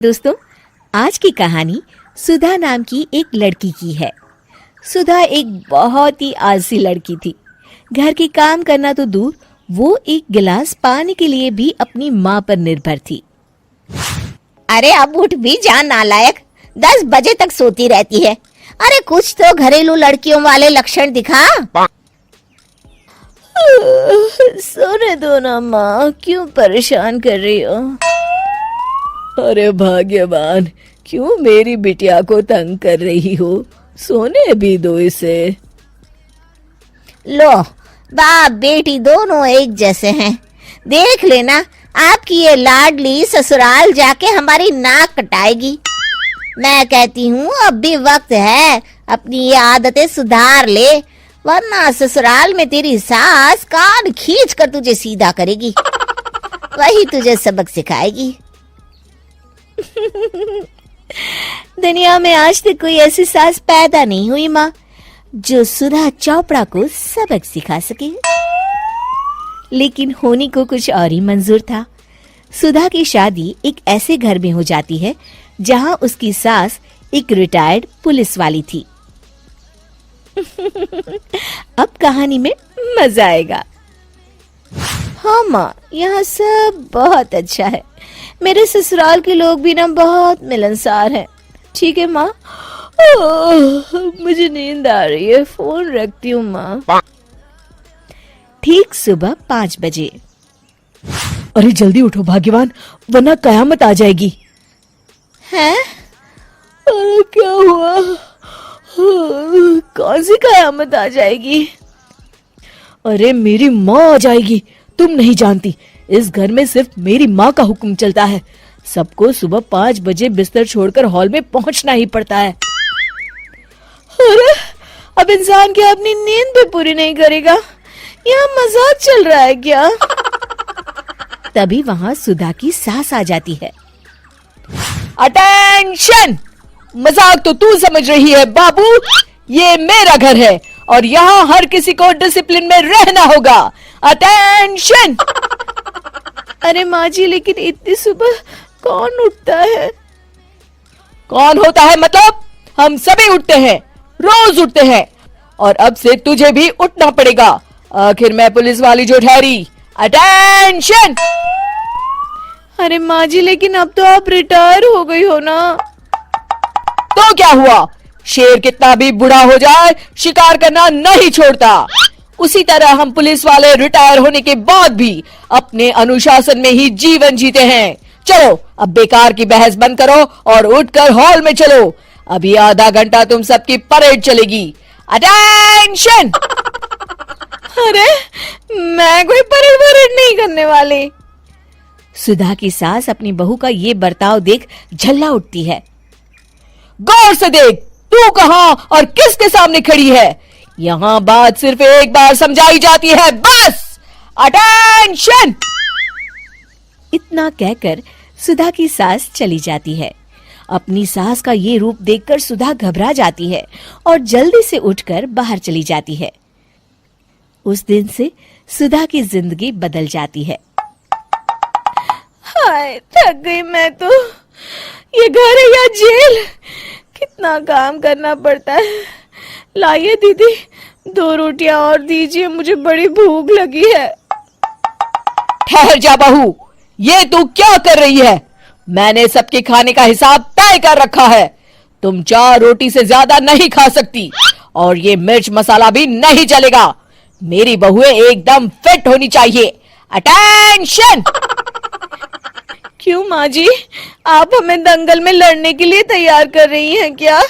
दोस्तों, आज की कहानी सुधा नाम की एक लड़की की है। सुधा एक बहुत ही आलसी लड़की थी। घर के काम करना तो दूर, वो एक गिलास पानी के लिए भी अपनी माँ पर निर्भर थी। अरे अब उठ भी जा नालायक, 10 बजे तक सोती रहती है। अरे कुछ तो घरेलू लड़कियों वाले लक्षण दिखा। सोने दो ना माँ, क्यों परेशान कर रही हो? अरे भाग्यवान, क्यों मेरी बिटिया को तंग कर रही हो? सोने भी दो इसे। लो, बाप बेटी दोनों एक जैसे हैं। देख लेना, आपकी ये लाडली ससुराल जाके हमारी नाक कटाएगी। मैं कहती हूँ अब भी वक्त है, अपनी ये आदतें सुधार ले, वरना ससुराल में तेरी सास कान खींच कर तुझे सीधा करेगी। वही तुझे सबक सिखाएगी। दुनिया में आज तक कोई ऐसी सास पैदा नहीं हुई माँ, जो सुधा चोपड़ा को सबक सिखा सके। लेकिन होनी को कुछ और ही मंजूर था। सुधा की शादी एक ऐसे घर में हो जाती है जहां उसकी सास एक रिटायर्ड पुलिस वाली थी। अब कहानी में मजा आएगा। हाँ माँ, यहाँ सब बहुत अच्छा है। मेरे ससुराल के लोग भी ना बहुत मिलनसार हैं। ठीक है माँ, मुझे नींद आ रही है, फोन रखती हूँ माँ। ठीक सुबह 5 बजे। अरे जल्दी उठो भाग्यवान, वरना कयामत आ जाएगी। हैं? अरे क्या हुआ? कौन सी कयामत आ जाएगी? अरे मेरी माँ आ जाएगी। तुम नहीं जानती, इस घर में सिर्फ मेरी माँ का हुक्म चलता है। सबको सुबह 5 बजे बिस्तर छोड़कर हॉल में पहुंचना ही पड़ता है। अरे अब इंसान क्या अपनी नींद भी पूरी नहीं करेगा? यहाँ मजाक चल रहा है क्या? तभी वहां सुधा की सास आ जाती है। अटेंशन! मजाक तो तू समझ रही है बाबू, ये मेरा घर है और यहाँ हर किसी को डिसिप्लिन में रहना होगा। अटेंशन! अरे माँ जी, लेकिन इतनी सुबह कौन उठता है? कौन होता है मतलब? हम सभी उठते हैं, रोज उठते हैं, और अब से तुझे भी उठना पड़ेगा। आखिर मैं पुलिस वाली जो ठहरी। अटेंशन! अरे माँ जी, लेकिन अब तो आप रिटायर हो गई हो ना। तो क्या हुआ? शेर कितना भी बूढ़ा हो जाए, शिकार करना नहीं छोड़ता। उसी तरह हम पुलिस वाले रिटायर होने के बाद भी अपने अनुशासन में ही जीवन जीते हैं। चलो अब बेकार की बहस बंद करो और उठकर हॉल में चलो। अभी आधा घंटा तुम सबकी परेड चलेगी। अटेंशन! अरे मैं कोई परेड नहीं करने वाली। सुधा की सास अपनी बहू का ये बर्ताव देख झल्ला उठती है। गौर से देख, तू कहां और किसके सामने खड़ी है? यहां बात सिर्फ एक बार समझाई जाती है, बस। अटेंशन! इतना कहकर सुधा की सास चली जाती है। अपनी सास का ये रूप देखकर सुधा घबरा जाती है और जल्दी से उठकर बाहर चली जाती है। उस दिन से सुधा की जिंदगी बदल जाती है। हाय, थक गई मैं तो। ये घर है या जेल? कितना काम करना पड़ता है। लाइए दीदी, 2 रोटियां और दीजिए, मुझे बड़ी भूख लगी है। ठहर जा बहू, ये तू क्या कर रही है? मैंने सबके खाने का हिसाब तय कर रखा है। तुम 4 रोटी से ज्यादा नहीं खा सकती और ये मिर्च मसाला भी नहीं चलेगा। मेरी बहुएं एकदम फिट होनी चाहिए। अटेंशन! क्यों माँ जी, आप हमें दंगल में लड़ने के लिए तैयार कर रही हैं क्या?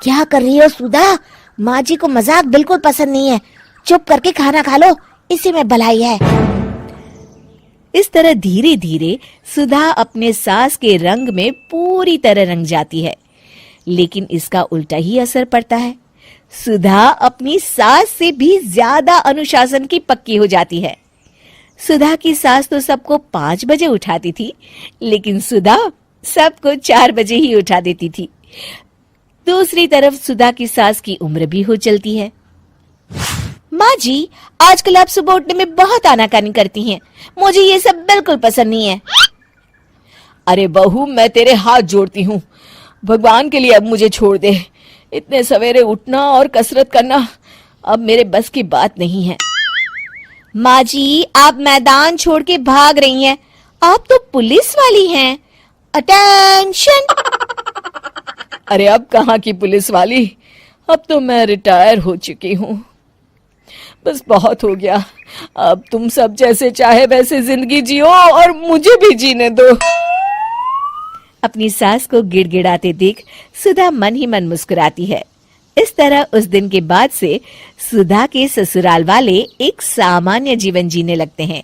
क्या कर रही हो सुधा? माँ जी को मजाक बिल्कुल पसंद नहीं है। चुप करके खाना खा लो, इसी में भलाई है। इस तरह धीरे धीरे सुधा अपने सास के रंग में पूरी तरह रंग जाती है, लेकिन इसका उल्टा ही असर पड़ता है। सुधा अपनी सास से भी ज्यादा अनुशासन की पक्की हो जाती है। सुधा की सास तो सबको 5 बजे उठाती थी, लेकिन सुधा सबको 4 बजे ही उठा देती थी। दूसरी तरफ सुधा की सास की उम्र भी हो चलती है। माँ जी, आजकल आप सुबह उठने में बहुत आनाकानी करती हैं। मुझे ये सब बिल्कुल पसंद नहीं है। अरे बहू, मैं तेरे हाथ जोड़ती हूँ, भगवान के लिए अब मुझे छोड़ दे। इतने सवेरे उठना और कसरत करना अब मेरे बस की बात नहीं है। माँ जी, आप मैदान छोड़ के भाग रही हैं। आप तो पुलिस वाली हैं। अटेंशन। अरे अब कहाँ की पुलिस वाली, अब तो मैं रिटायर हो चुकी हूँ। बस बहुत हो गया, अब तुम सब जैसे चाहे वैसे जिंदगी जियो और मुझे भी जीने दो। अपनी सास को गिड़गिड़ाते देख सुधा मन ही मन मुस्कुराती है। इस तरह उस दिन के बाद से सुधा के ससुराल वाले एक सामान्य जीवन जीने लगते हैं।